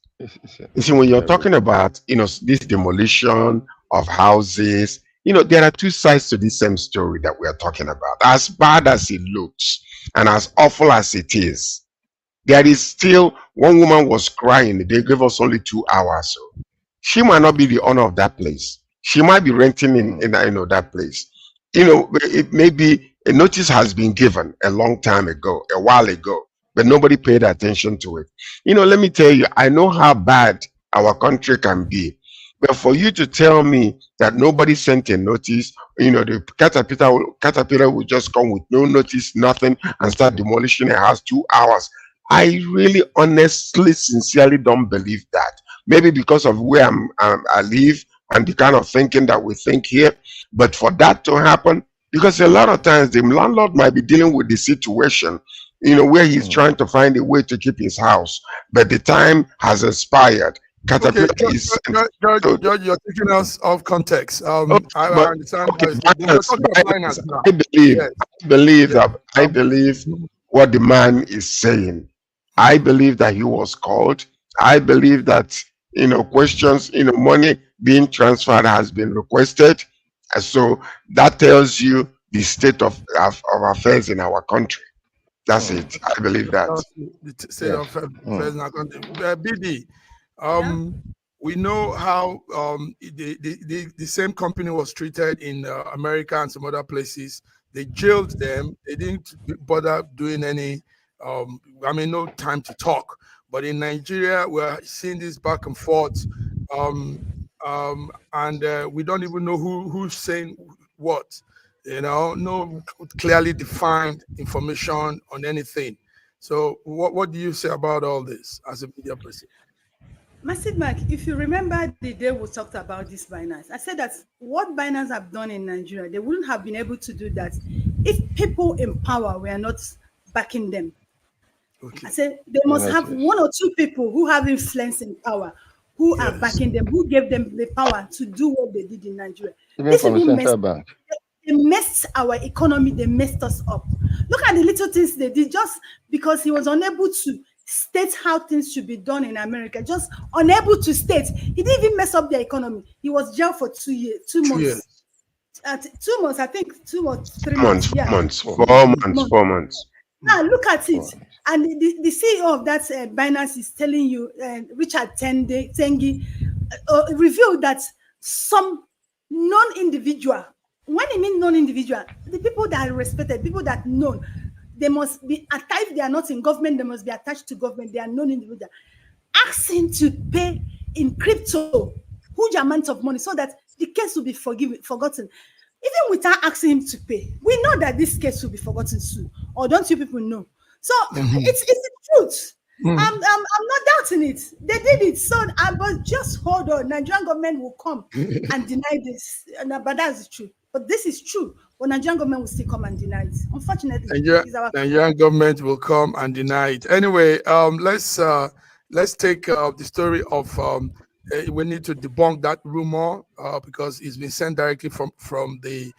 You see, when you're talking about, this demolition of houses, there are two sides to this same story that we are talking about. As bad as it looks and as awful as it is, there is still, one woman was crying. They gave us only 2 hours. So she might not be the owner of that place. She might be renting in that place. It may be a notice has been given a long time ago, a while ago, but nobody paid attention to it. Let me tell you, I know how bad our country can be. But for you to tell me that nobody sent a notice, the caterpillar will just come with no notice, nothing, and start demolishing a house 2 hours. I really, honestly, sincerely don't believe that. Maybe because of where I live and the kind of thinking that we think here. But for that to happen, because a lot of times the landlord might be dealing with the situation, where he's trying to find a way to keep his house, but the time has expired. Okay, George, you're taking us off context. I understand. I believe what the man is saying. I believe that he was called. I believe that questions, money being transferred has been requested. And so that tells you the state of affairs in our country. That's it. I believe that. The state of affairs in our country. BD. We know how the same company was treated in America and some other places. They jailed them. They didn't bother doing any, no time to talk. But in Nigeria, we're seeing this back and forth, and we don't even know who's saying what. No clearly defined information on anything. So what do you say about all this as a media person? Massive Mark, if you remember the day we talked about this Binance, I said that what Binance have done in Nigeria, they wouldn't have been able to do that if people in power were not backing them. Okay. I said they must have 1 or 2 people who have influence in power, who are backing them, who gave them the power to do what they did in Nigeria. Even from the central bank. They messed our economy, they messed us up. Look at the little things they did just because he was unable to state how things should be done in America, just unable to state. He didn't even mess up the economy. He was jailed for 2 years, 2 months. 2 months, I think 2 months, 3 months. 4 months. Now look at it. And the CEO of that Binance is telling you, Richard Tengi, revealed that some non-individual when I mean known individual, the people that are respected, people that are known, they must be attached. If they are not in government, they must be attached to government. They are known individual. Ask him to pay in crypto huge amount of money so that the case will be forgotten. Even without asking him to pay, we know that this case will be forgotten soon. Or don't you people know? So it's the truth. I'm not doubting it. They did it. So, but just hold on. Nigerian government will come and deny this. But that's the truth. But this is true. But Nigerian government will still come and deny it. Unfortunately, Nigerian government will come and deny it. Anyway, let's take the story of we need to debunk that rumor because it's been sent directly from the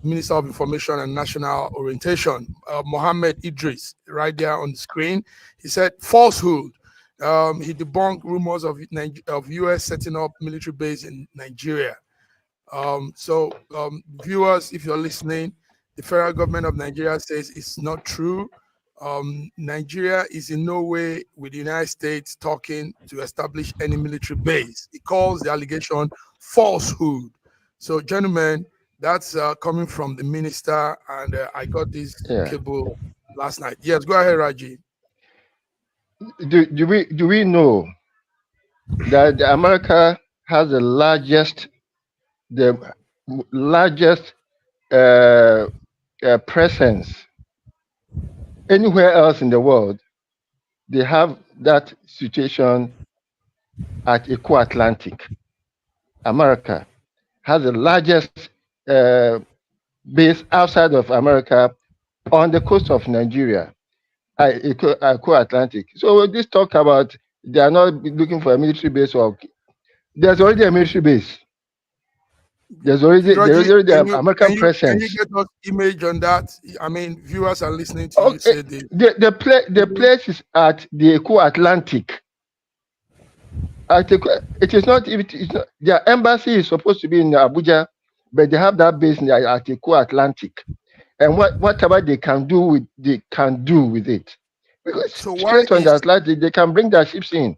Minister of Information and National Orientation, Mohammed Idris, right there on the screen. He said falsehood. He debunked rumors of U.S. setting up military base in Nigeria. So viewers, if you're listening, the federal government of Nigeria says it's not true. Nigeria is in no way with the United States talking to establish any military base. He calls the allegation falsehood. So, gentlemen, that's coming from the minister, and I got this cable last night. Yes, go ahead, Raji. Do we know that America has the largest presence anywhere else in the world? They have that situation at Eco-Atlantic. America has the largest base outside of America on the coast of Nigeria, Eco-Atlantic. So this talk about they are not looking for a military base, or there's already a military base. There's already American presence. Can you get us image on that? I mean, viewers are listening to you say this. The place is at the Eco-Atlantic. It is not. Their embassy is supposed to be in Abuja, but they have that base at Eco-Atlantic, and whatever they can do with it, because straight on the Atlantic they can bring their ships in.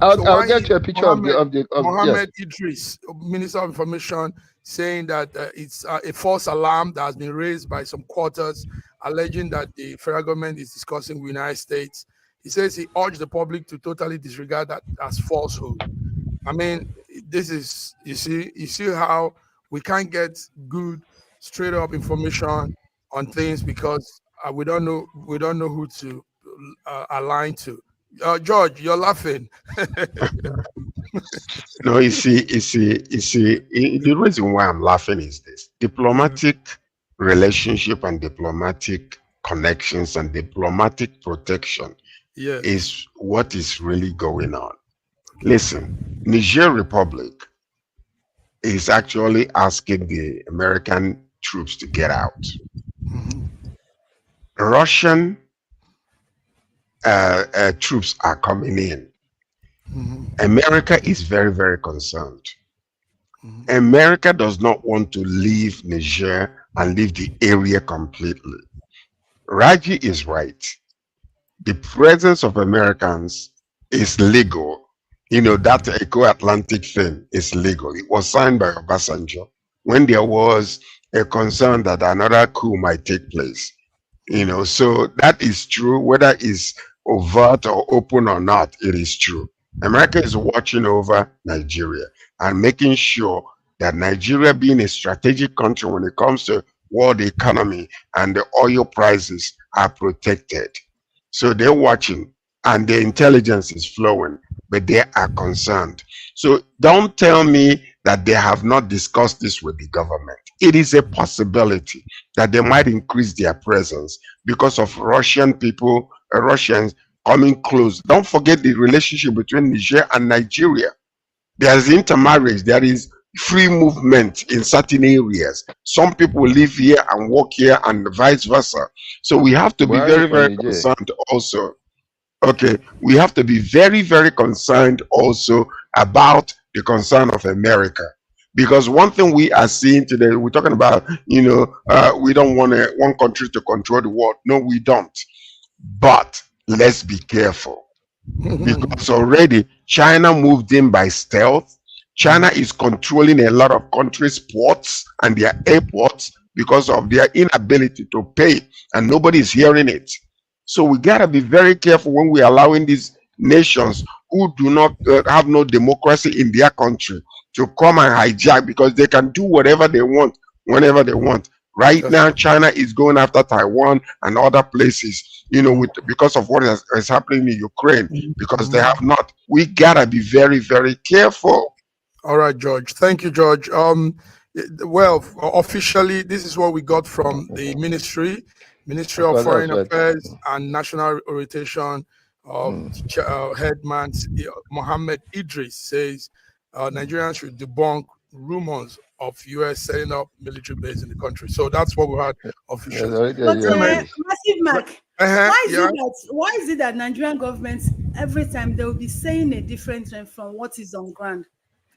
I'll get you a picture of Mohammed Idris, Minister of Information, saying that it's a false alarm that has been raised by some quarters, alleging that the federal government is discussing with the United States. He says he urged the public to totally disregard that as falsehood. I mean, this is you see how we can't get good, straight up information on things because we don't know who to align to. George, you're laughing. No, you see, the reason why I'm laughing is this: diplomatic relationship and diplomatic connections and diplomatic protection is what is really going on. Listen, Niger Republic is actually asking the American troops to get out. Russian troops are coming in. America is very, very concerned. America does not want to leave Niger and leave the area completely. Raji is right. The presence of Americans is legal. You know, that Eco-Atlantic thing is legal. It was signed by Obasanjo when there was a concern that another coup might take place. You know, so that is true, whether it's overt or open or not, it is true. America is watching over Nigeria and making sure that Nigeria, being a strategic country when it comes to world economy and the oil prices, are protected. So they're watching and the intelligence is flowing, but they are concerned. So don't tell me that they have not discussed this with the government. It is a possibility that they might increase their presence because of Russians coming close. Don't forget the relationship between Niger and Nigeria. There is intermarriage. There is free movement in certain areas. Some people live here and work here and vice versa. So we have to be very, very concerned also. Okay, we have to be very, very concerned also about the concern of America. Because one thing we are seeing today, we're talking about, you know, we don't want one country to control the world. No, we don't. But let's be careful. Because already China moved in by stealth. China is controlling a lot of countries' ports and their airports because of their inability to pay, and nobody is hearing it. So we gotta be very careful when we're allowing these nations who do not have no democracy in their country to come and hijack, because they can do whatever they want whenever they want. Right now, China is going after Taiwan and other places, because of what is happening in Ukraine, because they have not. We gotta be very, very careful. All right, George. Thank you, George. Well, officially, this is what we got from the Ministry of Foreign Affairs and National Orientation. Headman Mohammed Idris says Nigerians should debunk rumors of U.S. setting up military base in the country. So that's what we had officially. But Massive Mark, why is it that Nigerian governments every time they will be saying a different thing from what is on ground?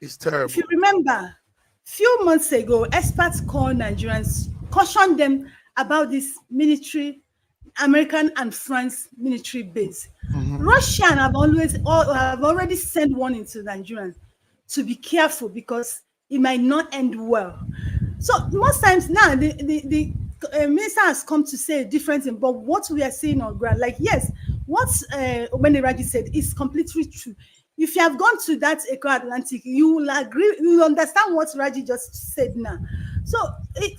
It's terrible. If you remember, few months ago, experts called Nigerians, cautioned them about this military, American and France military base. Russia have already sent warning to Nigerians to be careful because it might not end well. So most times now, the minister has come to say a different thing, but what we are seeing on ground, like yes, what Raji said is completely true. If you have gone to that Eco Atlantic, you will agree, you will understand what Raji just said now. So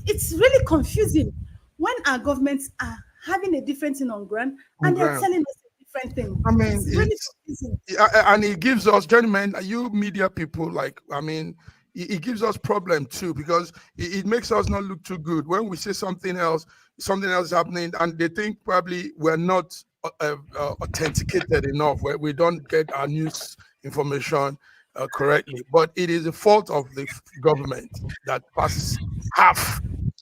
it's really confusing when our governments are having a different thing on ground and they're telling us a different thing. I mean, it's really confusing. And it gives us, gentlemen, you media people, it gives us problem too, because it makes us not look too good when we say something else is happening, and they think probably we're not authenticated enough, where we don't get our news information correctly. But it is the fault of the government that passes half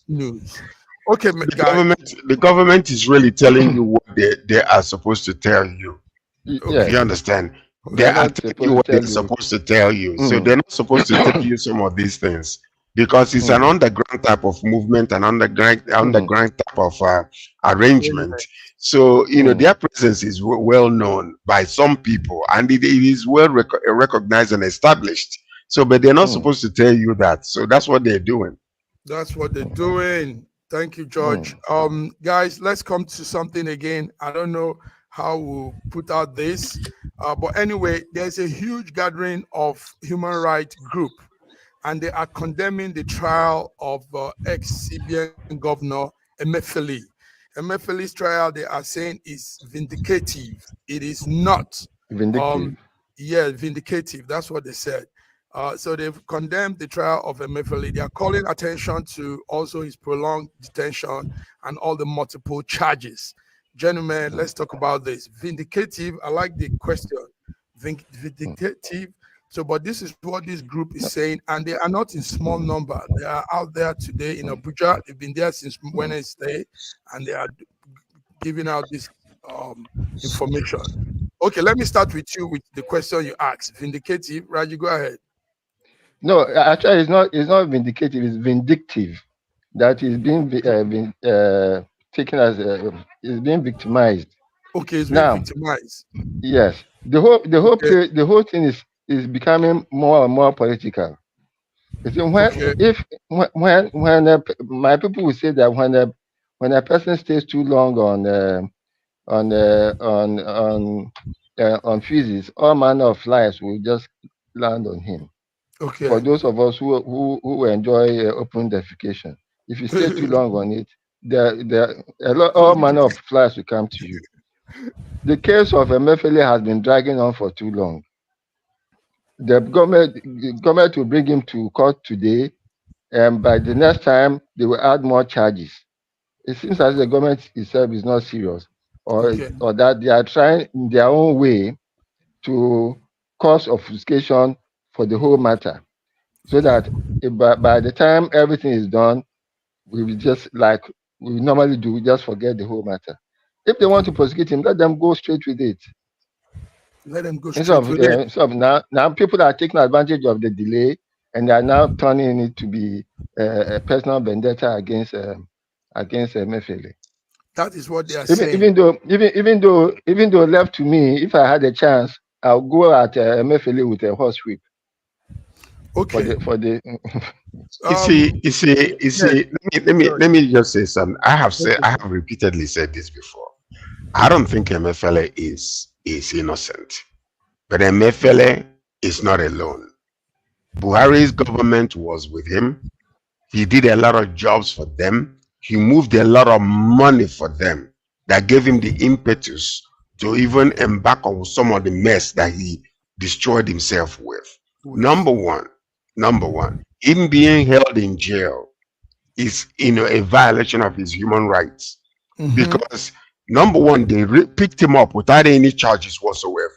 news. Okay, the government is really telling you what they are supposed to tell you. Yeah. You understand? They are telling you what they're supposed to tell you. So they're not supposed to tell you some of these things, because it's an underground type of movement, an underground type of arrangement. So their presence is well known by some people, and it is well recognized and established. So, but they're not supposed to tell you that. So that's what they're doing. That's what they're doing. Thank you, George. Guys, let's come to something again. I don't know how we'll put out this, but anyway, there's a huge gathering of human rights group, and they are condemning the trial of ex-CBN governor Emefiele. Emefiele's trial, they are saying, is vindicative. It is not. Vindictive. Vindicative. That's what they said. So they've condemned the trial of Emefiele. They are calling attention to also his prolonged detention and all the multiple charges. Gentlemen, let's talk about this. Vindicative, I like the question. Vindictive. So, but this is what this group is saying, and they are not in small number. They are out there today in Abuja. They've been there since Wednesday, and they are giving out this information. Okay, let me start with you with the question you asked. Vindicative, Raji, go ahead. No, actually, it's not vindicative. It's vindictive. That is being taken as is being victimized. Okay, it's being victimized. Yes, the whole thing is becoming more and more political. So when my people will say that when a person stays too long on feces, all manner of flies will just land on him. Okay. For those of us who enjoy open defecation, if you stay too long on it, all manner of flies will come to you. The case of Emefiele has been dragging on for too long. The government will bring him to court today, and by the next time they will add more charges. It seems as the government itself is not serious, or that they are trying in their own way to cause obfuscation for the whole matter, so that by the time everything is done, we will just, like we normally do, just forget the whole matter. If they want to prosecute him, let them go straight with it. Let them go straight with it. So now people are taking advantage of the delay, and they are now turning it to be a personal vendetta against Emefiele. That is what they are saying. Even though left to me, if I had a chance, I'll go at Emefiele with a horse whip. Okay. For the You see. Let me just say something. I have repeatedly said this before. I don't think Emefiele is innocent, but Emefiele is not alone. Buhari's government was with him. He did a lot of jobs for them. He moved a lot of money for them that gave him the impetus to even embark on some of the mess that he destroyed himself with. Number one, him being held in jail is, a violation of his human rights. Because number one, they picked him up without any charges whatsoever.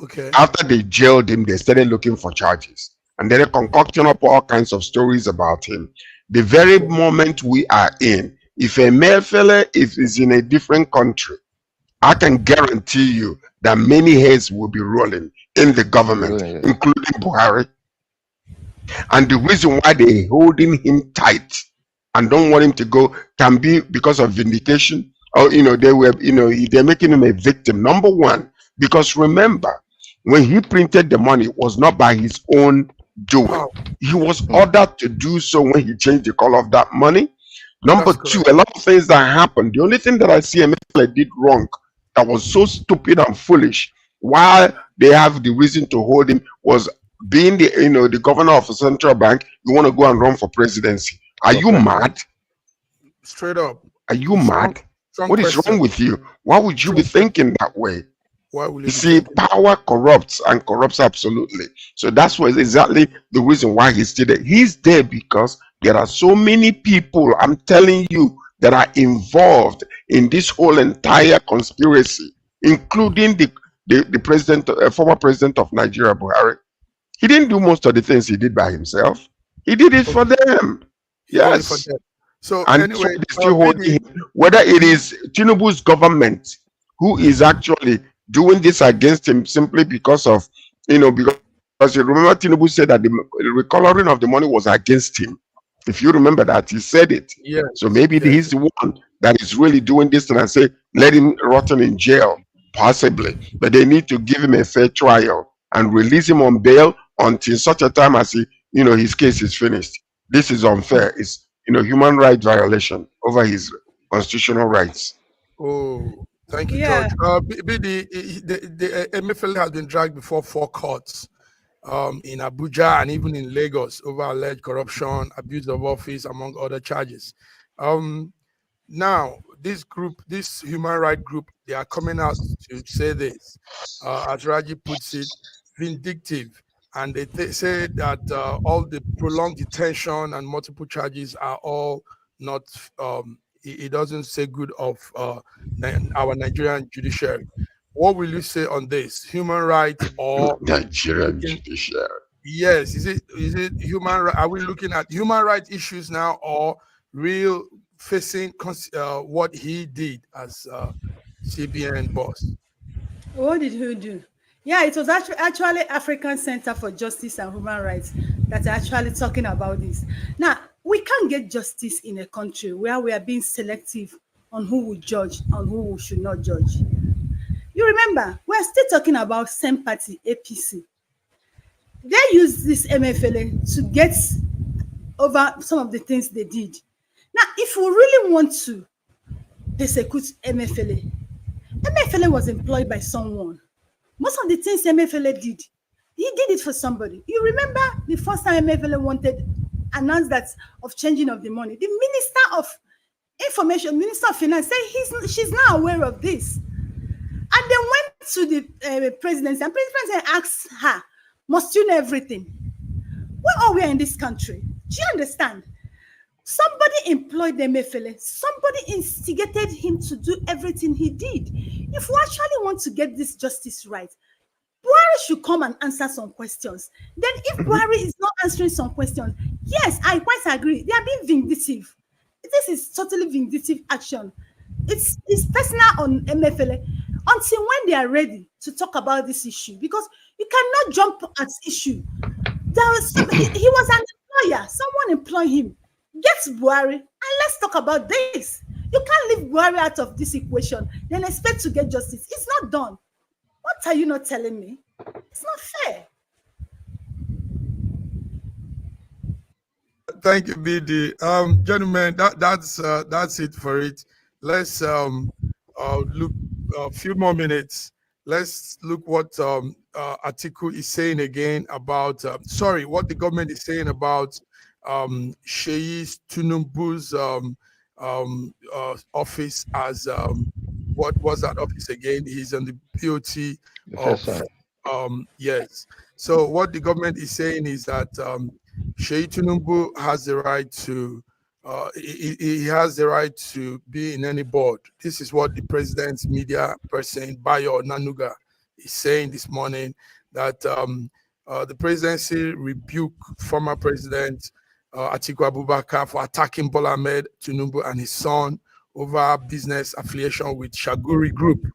Okay. After they jailed him, they started looking for charges. And then they're concocting up all kinds of stories about him. The very moment we are in, if a Emefiele is in a different country, I can guarantee you that many heads will be rolling in the government, including Buhari. And the reason why they're holding him tight and don't want him to go can be because of vindication, or they're making him a victim. Number one, because remember, when he printed the money, it was not by his own doing. He was ordered to do so when he changed the color of that money. Number two, a lot of things that happened. The only thing that I see Emefiele did wrong, that was so stupid and foolish, while they have the reason to hold him, was being the governor of a central bank. You want to go and run for presidency? Are you mad? Straight up. Are you mad? What is wrong with you? Why would you be thinking that way? Why will you see, power corrupts and corrupts absolutely. So that's what exactly the reason why he's still there. He's there because there are so many people, I'm telling you, that are involved in this whole entire conspiracy, including the president, former president of Nigeria, Buhari. He didn't do most of the things he did by himself. He did it for them. Yes. So and anyway, so still holding him. Whether it is Tinubu's government who is actually doing this against him simply because of, because you remember Tinubu said that the recoloring of the money was against him. If you remember that, he said it. Yeah. So maybe he's the one that is really doing this and I say, let him rotten in jail, possibly. But they need to give him a fair trial and release him on bail until such a time as his case is finished. This is unfair. It's human rights violation over his constitutional rights. Oh, thank you, George. The Emefiele has been dragged before 4 courts in Abuja and even in Lagos over alleged corruption, abuse of office, among other charges. Now, this human rights group, they are coming out to say this, as Raji puts it, vindictive. And they say that all the prolonged detention and multiple charges are all not, it doesn't say good of our Nigerian judiciary. What will you say on this? Human rights or Nigerian judiciary? Yes, is it human? Are we looking at human rights issues now, or real facing what he did as CBN boss? What did he do? Yeah, it was actually African Center for Justice and Human Rights that's actually talking about this. Now, we can't get justice in a country where we are being selective on who will judge and who should not judge. You remember, we're still talking about same party, APC. They used this Emefiele to get over some of the things they did. Now, if we really want to persecute Emefiele was employed by someone. Most of the things Emefiele did, he did it for somebody. You remember the first time Emefiele announced that of changing of the money. The Minister of Information, Minister of Finance said she's now aware of this. And they went to the presidency, and president asked her, must you know everything? Where are we in this country? Do you understand? Somebody employed Emefiele. Somebody instigated him to do everything he did. If we actually want to get this justice right, Buhari should come and answer some questions. Then if Buhari is not answering some questions, yes, I quite agree. They are being vindictive. This is totally vindictive action. It's personal on Emefiele until when they are ready to talk about this issue, because you cannot jump at issue. He was an employer. Someone employed him. Get Buhari and let's talk about this. You can't leave Buhari out of this equation, then expect to get justice. It's not done. What are you not telling me? It's not fair. Thank you, BD. Gentlemen, that's it for it. Let's look a few more minutes. Let's look what Atiku is saying again about what the government is saying about Sheyi Tinubu's office as what was that office again? He's on the BOT The of first one. yes. So what the government is saying is that Sheyi Tinubu has the right to he has the right to be in any board. This is what the president's media person Bayo Nanuga is saying this morning, that the presidency rebuked former president Atiku Abubakar for attacking Bola Ahmed Tinubu and his son over business affiliation with Shaguri Group.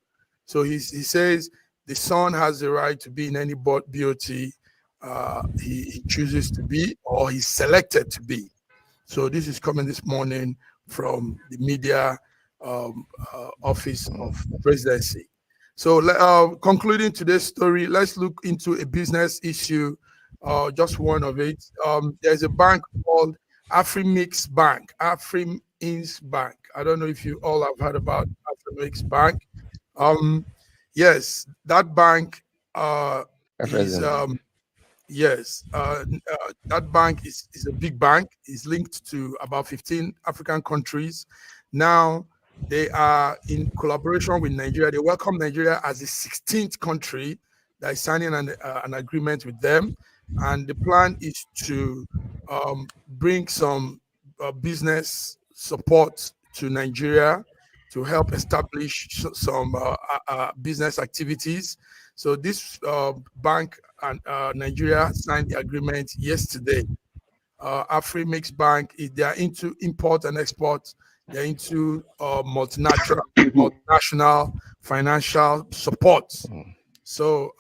So he says the son has the right to be in any BOT he chooses to be or he's selected to be. So this is coming this morning from the media office of the presidency. So concluding today's story, let's look into a business issue, just one of it. There's a bank called Afrimix Bank, Afrimins Bank. I don't know if you all have heard about Afrimix Bank. Yes, that bank is yes, that bank is a big bank. It's linked to about 15 African countries. Now they are in collaboration with Nigeria. They welcome Nigeria as the 16th country that is signing an agreement with them. And the plan is to bring some business support to Nigeria to help establish some business activities. So this bank and Nigeria signed the agreement yesterday. Afrimix Bank, they are into import and export. They're into multinational financial support. So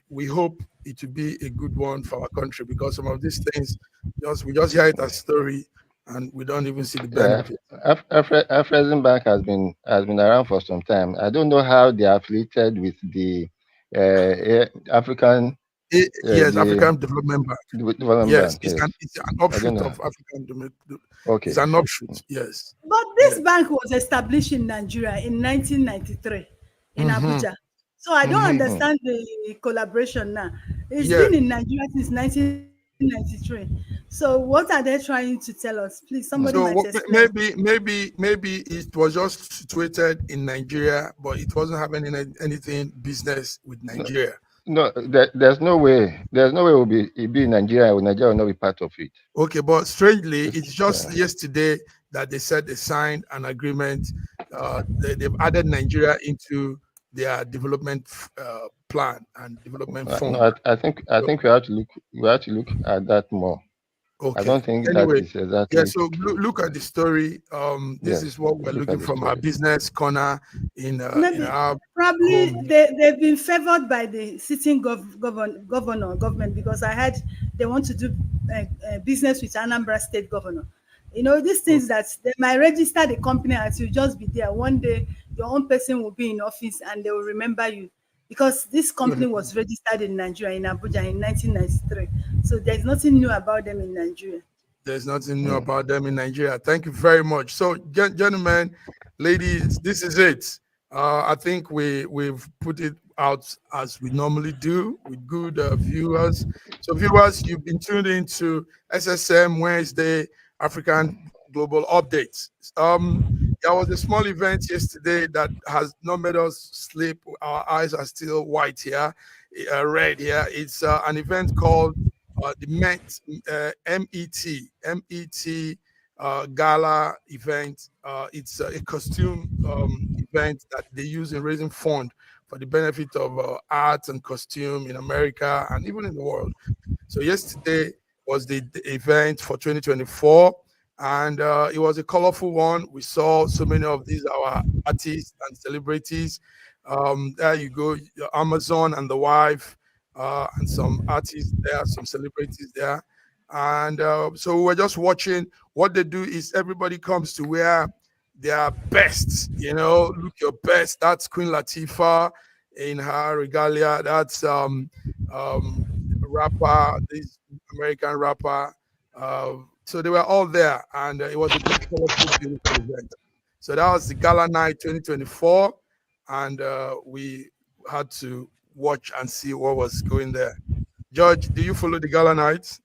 we hope it will be a good one for our country, because some of these things, we just hear it as story and we don't even see the benefit. Afrexim Bank has been around for some time. I don't know how they are affiliated with the African. Yes, African Development Bank. Yes, it's an offshoot of African Development. Okay, it's an offshoot. Yes. But this bank was established in Nigeria in 1993 in Abuja. So I don't understand the collaboration now. It's been in Nigeria since 1993. So what are they trying to tell us? Please, somebody might explain. Maybe it was just situated in Nigeria, but it wasn't having anything business with Nigeria. No, there's no way. There's no way it will be in Nigeria. Nigeria will not be part of it. Okay, but strangely, it's just yesterday that they said they signed an agreement. They've added Nigeria into their development plan and development fund. No, I think we have to look at that more. Okay. I don't think that is exactly. Yeah, so look at the story. This is what we're looking from our business corner in our probably home. They've been favored by the sitting government, because I heard they want to do business with Anambra State governor. You know, these things that they might register the company as you just be there. One day, your own person will be in office and they will remember you. Because this company was registered in Nigeria, in Abuja, in 1993. So there's nothing new about them in Nigeria. There's nothing new about them in Nigeria. Thank you very much. So, gentlemen, ladies, this is it. I think we've put it out as we normally do with good viewers. So, viewers, you've been tuned into SSM Wednesday African Global Updates. There was a small event yesterday that has not made us sleep. Our eyes are still white here, red here. It's an event called the MET Gala event. It's a costume event that they use in raising fund for the benefit of art and costume in America and even in the world. So yesterday was the event for 2024. And it was a colorful one. We saw so many of these our artists and celebrities. There you go, Amazon and the wife, and some artists there, some celebrities there. And so we're just watching. What they do is everybody comes to wear their best. You know, look your best. That's Queen Latifah in her regalia. That's rapper, this American rapper. So they were all there, and it was a colorful, beautiful event. So that was the Gala Night 2024, and we had to watch and see what was going there. George, do you follow the Gala Night?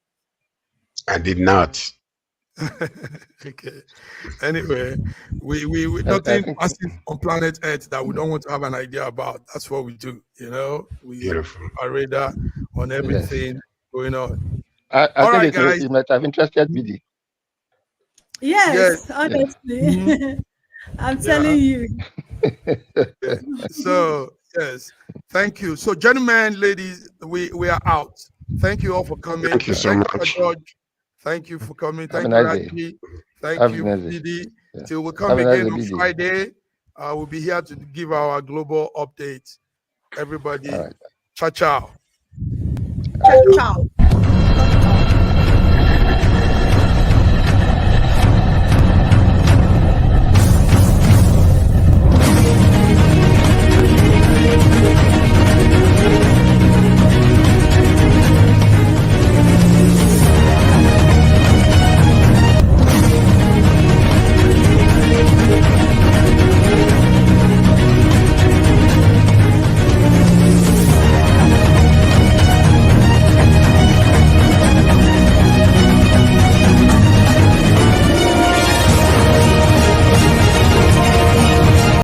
I did not. Okay. Anyway, we nothing massive on planet Earth that we don't want to have an idea about. That's what we do. You know, we Beautiful. are radar on everything going on. I All think right, guys. it might have interested Bidi. Yes, honestly. I'm telling you. So yes, thank you. So gentlemen, ladies, we are out. Thank you all for coming. Thank you so much. George. Thank you for coming. Thank you, nice Raji. Thank you, Didi. Till we come again on Friday, we'll be here to give our global update. Everybody, ciao, ciao. Ciao.